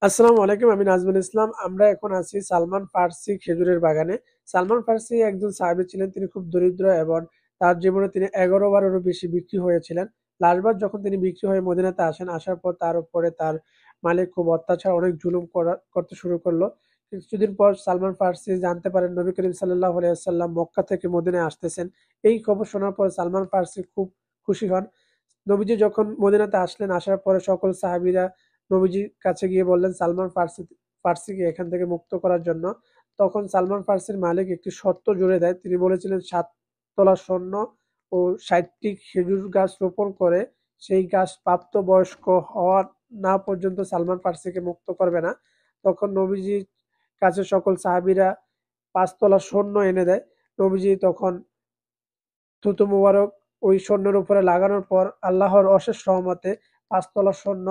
আসসালামু আলাইকুম। আমি নাজমুল ইসলাম। আমরা এখন আছি সালমান ফার্সি খেজুরের বাগানে। সালমান ফার্সি একজন সাহাবী ছিলেন। তিনি খুব দরিদ্র এবং তার জীবনে তিনি ১১ বারেরও বেশি বিক্রি হয়েছিলেন। লাস্ট বার যখন তিনি বিক্রি হয়ে মদিনাতে আসেন, আসার পর তার উপরে তার মালিক খুব অত্যাচার, অনেক জুলুম করতে শুরু করলো। কিছুদিন পর সালমান ফার্সি জানতে পারেন নবী করিম সাল্লাল্লাহু আলাইহি ওয়াসাল্লাম মক্কা থেকে মদিনায় আসতেছেন। এই খবর শোনার পর সালমান ফার্সি খুব খুশি হন। নবীজি যখন মদিনাতে আসলেন, আসার পরে সকল সাহাবীরা নবীজির কাছে গিয়ে বললেন সালমান ফার্সিকে এখান থেকে মুক্ত করার জন্য। তখন সালমান ফার্সির মালিক একটি শর্ত জুড়ে দেয়। তিনি বলেছিলেন ৭ তোলা স্বর্ণ ও ৬০টি খেজুর গাছ রোপণ করে সেই গাছ প্রাপ্তবয়স্ক হওয়া না পর্যন্ত সালমান ফার্সিকে মুক্ত করবে না। তখন নবীজির কাছে সকল সাহাবীরা ৫ তোলা স্বর্ণ এনে দেয়। নবীজি তখন থুতু মুবারক ওই স্বর্ণের উপরে লাগানোর পর আল্লাহর অশেষ রহমতে ৫ তোলা স্বর্ণ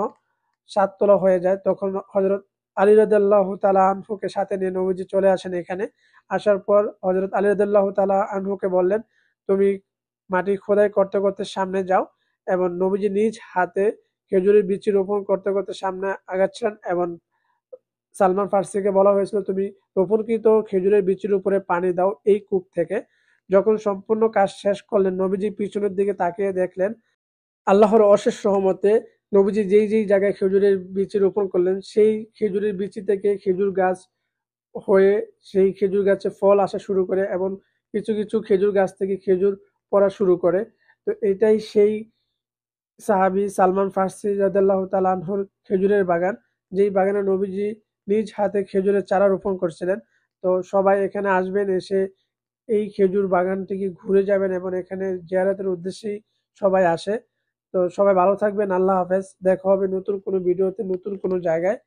৭ তোলা হয়ে যায়। তখন হযরত আলী রাদিয়াল্লাহু তাআলা আনহুকে সাথে নিয়ে নবীজি চলে আসেন এখানে। আসার পর হযরত আলী রাদিয়াল্লাহু তাআলা আনহুকে বললেন, "তুমি মাটি খোদাই করতে, করতে সামনে যাও।" এবং নবীজি নিজ হাতে খেজুরের বিচি রোপণ করতে, করতে সামনে আগাচ্ছিলেন এবং সালমান ফার্সিকে বলা হয়েছিল, "তুমি রোপণকৃত খেজুরের বিচির উপরে পানি দাও এই কূপ থেকে।" যখন সম্পূর্ণ কাজ শেষ করলেন, নবীজি পিছনের দিকে তাকিয়ে দেখলেন আল্লাহর অশেষ রহমতে নবীজি যেই জায়গায় খেজুরের বীজ রোপণ করলেন, সেই খেজুরের বিচি থেকে খেজুর গাছ হয়ে সেই খেজুর গাছে ফল আসা শুরু করে এবং কিছু খেজুর গাছ থেকে খেজুর পড়া শুরু করে। তো এটাই সেই সাহাবী সালমান ফার্সি রাদিয়াল্লাহু তাআলা আনহুর খেজুরের বাগান, যেই বাগানে নবীজি নিজ হাতে খেজুরের চারা রোপণ করছিলেন। তো সবাই এখানে আসবেন, এসে এই খেজুর বাগানটিকে ঘুরে যাবেন এবং এখানে জিয়ারতের উদ্দেশ্যেই সবাই আসে। তো সবাই ভালো থাকবেন। আল্লাহ হাফেজ। দেখা হবে নতুন কোনো ভিডিওতে, নতুন কোনো জায়গায়।